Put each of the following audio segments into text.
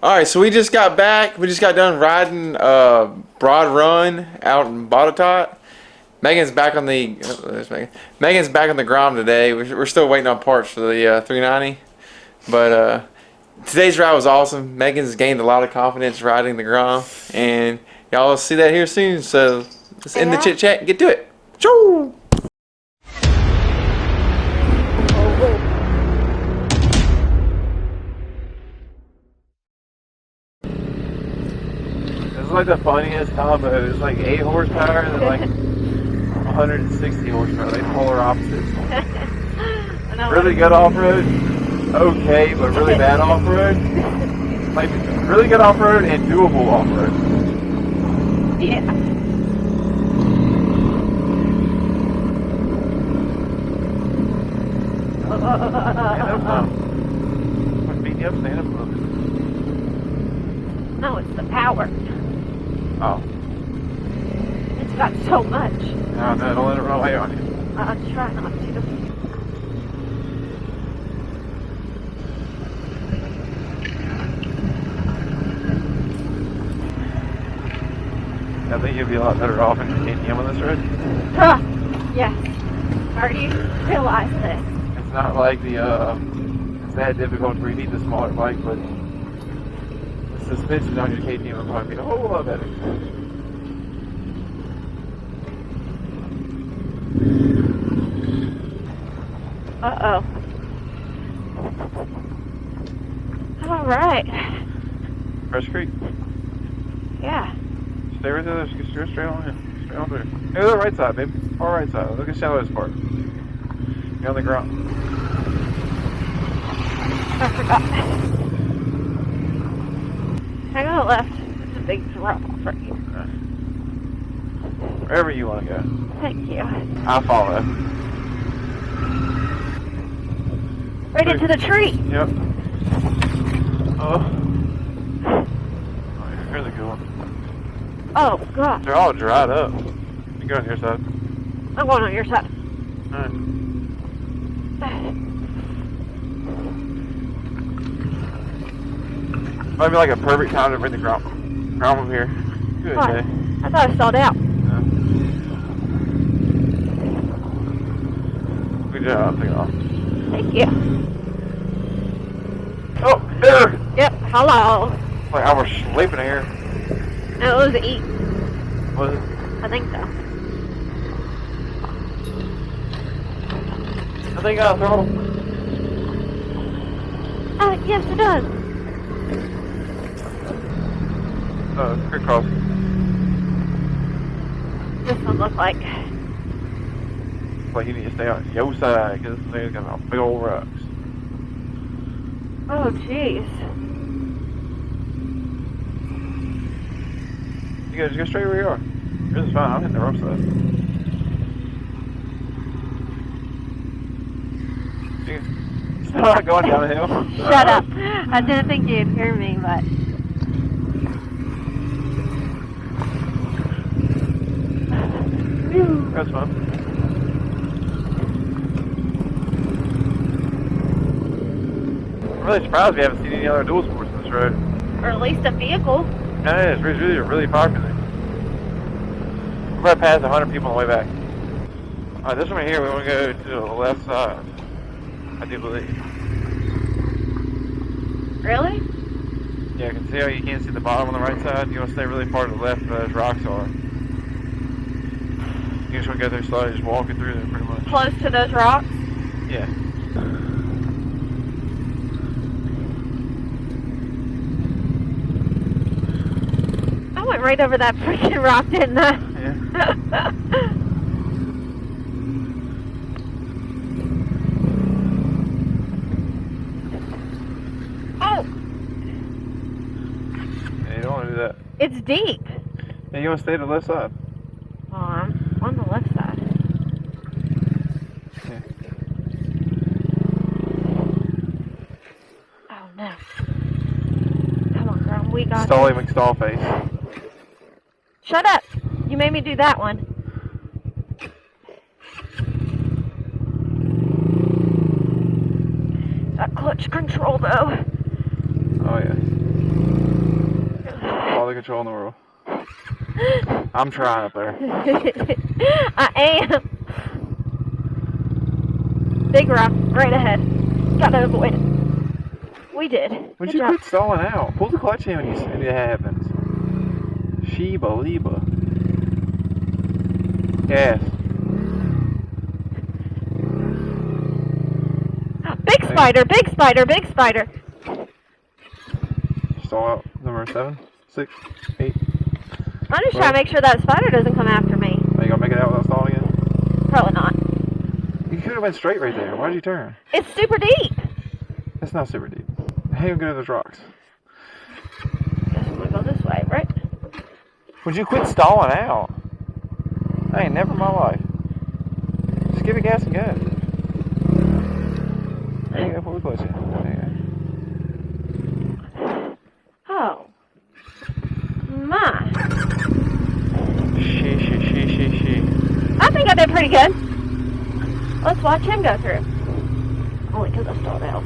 Alright, so we just got back. We just got done riding Broad Run out in Botetourt. Megan's back on the there's Megan. Megan's back on the Grom today. We're still waiting on parts for the 390. But today's ride was awesome. Megan's gained a lot of confidence riding the Grom, and y'all will see that here soon. So let's end the chit chat and get to it. Choo! It's like the funniest combo. It's like 8 horsepower and then like 160 horsepower. Like polar opposites. Really good off-road, okay, but really bad off-road. Like really good off-road and doable off-road. Yeah. Stand up. I'm beating you up. Stand up a little bit. No, it's the power. Oh. It's got so much. No, don't let it run away on you. I'll try not to. I think you'd be a lot better off in KTM on this road. Huh. Yes. I already realized this. It's not like the, it's that difficult where you need the smaller bike, but the suspension on your KTM would probably be a whole lot better. Uh-oh. All right. Fresh Creek. Yeah. Stay right there. Just go straight on in. Straight on through. Hey, look, right side, baby. Far right side. Look at Shallow's part. You're on the ground. I forgot. I go left. It's a big drop off right here. Wherever you want to go. Thank you. I'll follow. Right into the tree. Yep. Oh, here's a good one. Oh, God. They're all dried up. You go on your side. I'm going on your side. Alright. Might be like a perfect time to bring the Grom over here. Good What? day. I thought I stalled out. Yeah. Good job. Take it off. Thank you. Oh, there! Yep. Hello. Like I was sleeping here. No, it was E. Was it? I think so. I think I throttle. Yes, it does. Oh, good cross. This one looks like. Like you need to stay on your side because this thing's got big old rocks. Oh, jeez. You guys just go straight where you are. This is fine. I'm hitting the wrong side. It's not going down the hill. Shut up. I didn't think you'd hear me, but. That's fine. I'm really surprised we haven't seen any other dual sports on this road. Or at least a vehicle. No, it's really popular. We're about to pass 100 people on the way back. Alright, this one right here, we want to go to the left side. I do believe. Really? Yeah, I can see how you can't see the bottom on the right side. You want to stay really far to the left where those rocks are. You just want to go through slowly, just walking through there pretty much. Close to those rocks? Yeah. I went right over that freaking rock, didn't I? Yeah. Oh! Yeah, you don't want to do that. It's deep. Yeah, you want to stay to the left side. Oh, I'm on the left side. Yeah. Oh, no. Come on, girl. We got Stolly this. McStallface. Shut up. You made me do that one. That clutch control, though. Oh, yeah. control in the world. I'm trying up there. I am. Big rock right ahead. Gotta avoid it. We did. Would Good you job. quit stalling out? Pull the clutch in when it happens. Sheba Liba. Yes. Big spider, big spider, big spider. Stall out number 7, 6, 8. I'm just trying to make sure that spider doesn't come after me. Are you gonna make it out without stalling again? Probably not. You could have went straight right there. Why did you turn? It's super deep. That's not super deep. How you gonna go to those rocks? Guess I'm gonna go this way, right? Would you quit stalling out? I ain't never in my life. Just give it gas and go. There you go, pull the clutch in. There you go. Oh. My. She. I think I did pretty good. Let's watch him go through. Only because I stalled out.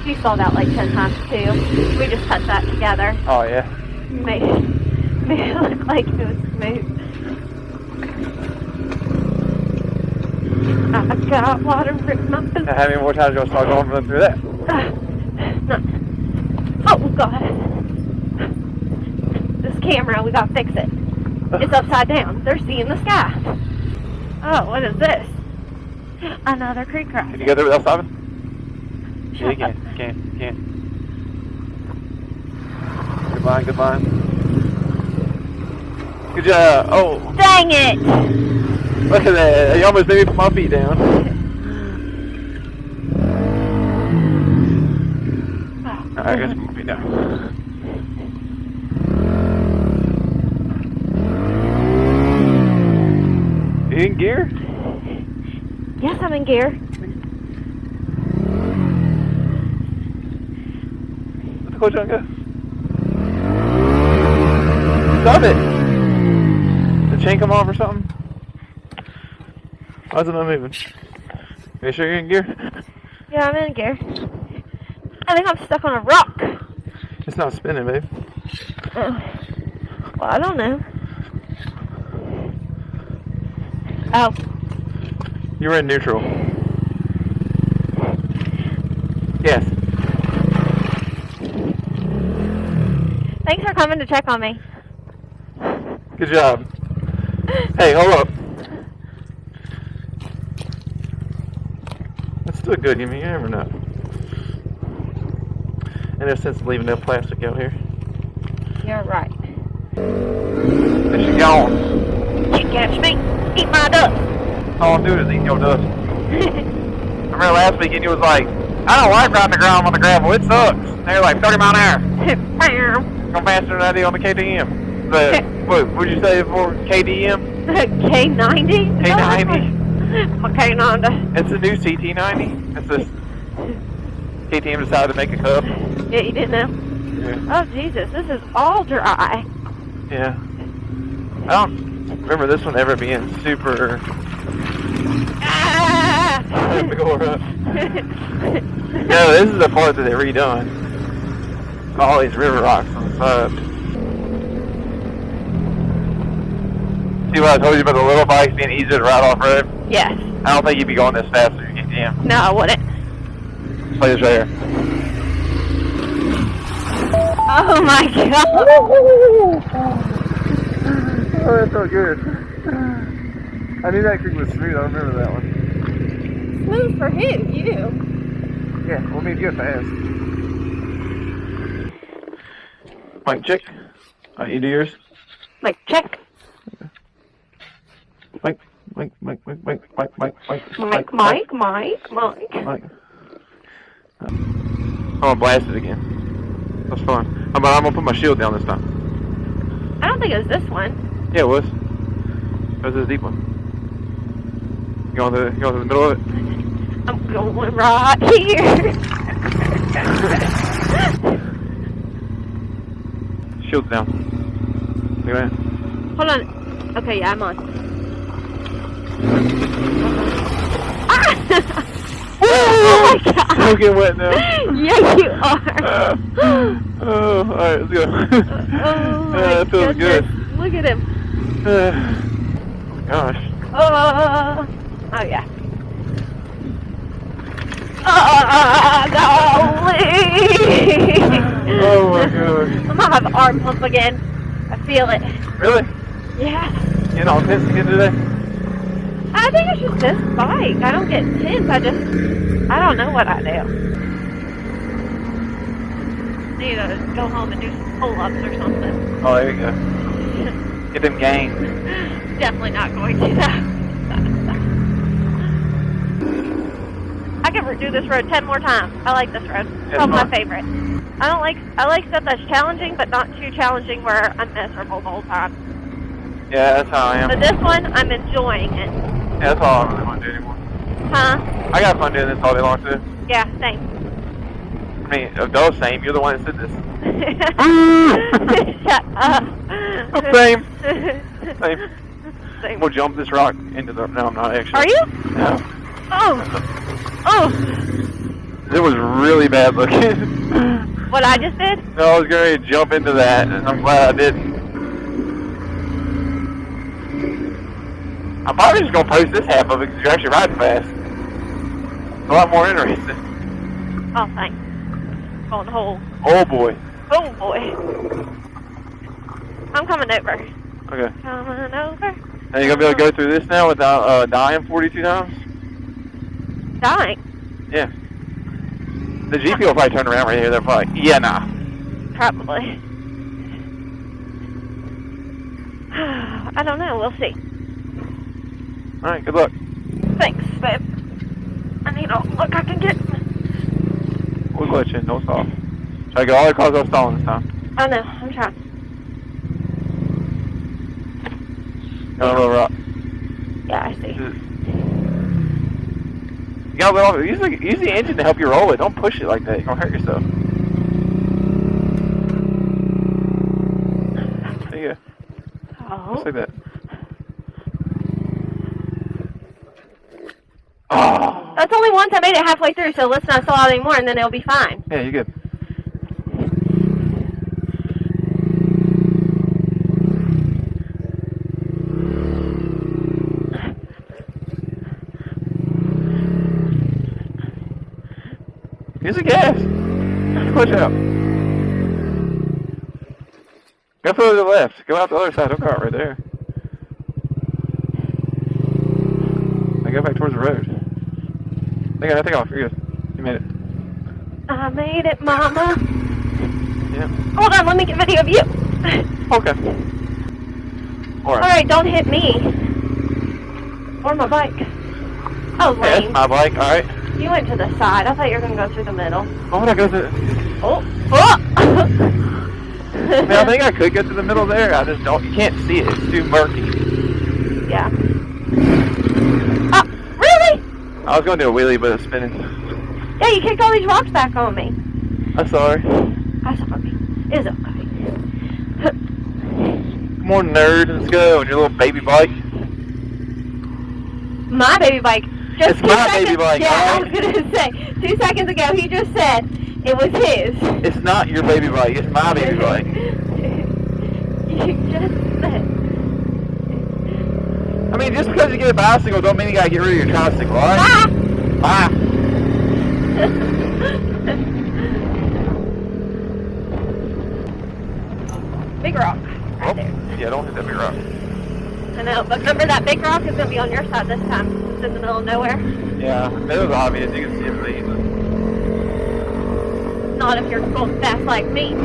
He stalled out like 10 times too. We just cut that together. Oh yeah. Made it look like it was smooth. I got water in my boot. How many more times you gonna start going through that? No. Oh god. This camera, we gotta fix it. It's upside down. They're seeing the sky. Oh, what is this? Another creek crossing. Can you go through without stopping? Yeah, you Shut up. can. Good line. Good job. Oh, Dang it! look at that. You almost made me put my feet down. Alright, I guess put my feet down. You in gear? Yes, I'm in gear. Let the coach on go. Stop it! The chain come off or something? Why is it not moving? Are you sure you're in gear? Yeah, I'm in gear. I think I'm stuck on a rock. It's not spinning, babe. Oh. Well, I don't know. Oh. You were in neutral. Yes. Thanks for coming to check on me. Good job. Hey, hold up. That's still good. You never know. And there's sense of leaving no plastic out here. You're right. There she gone. Can't catch me. Eat my dust. All I'm doing is eating your dust. Remember last weekend you was like, I don't like riding the ground on the gravel. It sucks. And you're like 30 mile an hour. Going faster than I do on the KTM. What would you say for KTM? K90? K90. My K90. It's a new CT90. It's a KTM decided to make a cup. Yeah, you didn't know? Yeah. Oh, Jesus. This is all dry. Yeah. I don't remember this one ever being super. Ah! No, this is the part that they redone. All these river rocks on the side. See what I told you about the little bikes being easier to ride off road? Yes. I don't think you'd be going this fast with your KTM. No, I wouldn't. Play this right here. Oh my god. Oh, that felt good. I knew that creek was smooth. I remember that one. Smooth for who? You. Yeah, we'll meet you fast. Mike, check. You do yours? Like, check. Mike. Mike. I'm gonna blast it again. That's fun. I'm gonna put my shield down this time. I don't think it was this one. Yeah, it was. It was this deep one. You going to the middle of it? I'm going right here. Shield's down. Look at that. Hold on. Okay, yeah, I'm on. Ah! Oh my I'm getting wet now. Yeah, you are. Oh, alright, let's go. Oh my that feels goodness. good. Look at him. Oh my gosh. Oh yeah. Golly. Oh my gosh. I'm gonna have an arm pump again. I feel it. Really? Yeah. You know, tense again today? I think it's just this bike. I don't get tense. I don't know what I do. Need to go home and do some pull-ups or something. Oh, there you go. Get them gains. Definitely not going to that. I could do this road 10 more times. I like this road. It's probably my favorite. I like stuff that's challenging, but not too challenging where I'm miserable the whole time. Yeah, that's how I am. But this one, I'm enjoying it. Yeah, that's all I really want to do anymore. Huh? I got fun doing this all day long, too. Yeah, same. I mean, those same. You're the one that said this. Shut up. Same. Same. I'm gonna jump this rock into the... No, I'm not actually. Are you? No. Oh. It was really bad looking. What I just did? No, I was going to jump into that, and I'm glad I didn't. I'm probably just going to post this half of it because you're actually riding fast. It's a lot more interesting. Oh, thanks. Going whole. Oh, boy. Oh, boy. I'm coming over. Okay. Coming over. Now you going to be able to go through this now without dying 42 times? Dying? Yeah. The GP will probably turn around right here. They're probably, yeah, nah. Probably. I don't know. We'll see. All right, good luck. Thanks, babe. I need all the luck I can get. We'll glitch in. Don't stall. Try to get all the cars off stalling this time. I know. I'm trying. Got a little rock. Yeah, I see. You got a little. Use the engine to help you roll it. Don't push it like that. You're gonna hurt yourself. There you go. Oh. Just like that. Oh. That's only once I made it halfway through, so let's not stall out anymore, and then it'll be fine. Yeah, you're good. Use the gas. Push out. Go further to the left. Go out the other side. Don't go out right there. Now go back towards the road. I think off. You're good. You made it. I made it, Mama. Yeah. Hold on, let me get video of you. Okay. All right. Alright, don't hit me. Or my bike. Oh, Yeah, lame. that's my bike. All right. You went to the side. I thought you were going to go through the middle. Why would I go through? Oh. Oh. I mean, I think I could get to the middle there. I just don't. You can't see it. It's too murky. Yeah. Oh, really? I was going to do a wheelie, but it's spinning. Yeah, you kicked all these rocks back on me. I'm sorry. I'm sorry. It's okay. Come on, nerd. Let's go on your little baby bike. My baby bike. Just It's my baby bike, Yeah, all I right? was going to say. 2 seconds ago, he just said it was his. It's not your baby bike. It's my baby bike. You just said. I mean, just because you get a bicycle don't mean you gotta get rid of your tricycle, alright? Ah! Bye. Big rock. Right there. Yeah, don't hit that big rock. I know, but remember that big rock is going to be on your side this time. It's in the middle of nowhere. Yeah, it was obvious. You can see everything. Not if you're going fast like me. Okay.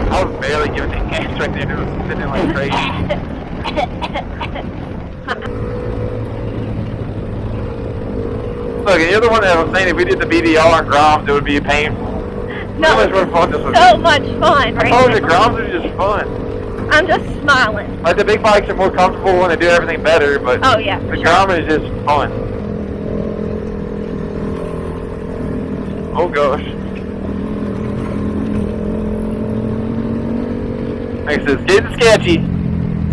I was barely giving it gas right there. It was sitting like crazy. Look, and you're the one that was saying if we did the BDR and Groms, it would be painful. No, How much more fun this would so be? much fun right Oh, now. the Groms are just fun. I'm just smiling. Like the big bikes are more comfortable and they do everything better, but Oh, yeah. the Grom is just fun. Oh gosh. Like it says, getting sketchy.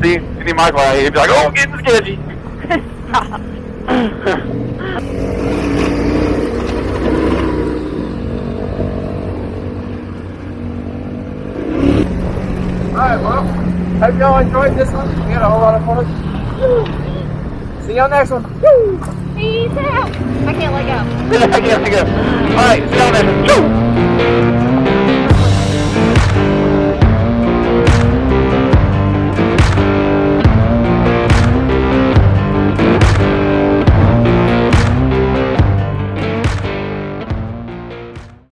See, any Michael out here, he'd be like, oh, getting sketchy. Stop. Alright, well, hope y'all enjoyed this one. We had a whole lot of fun. See y'all next one. Peace out. I can't let go. I can't think of. Alright, see y'all next.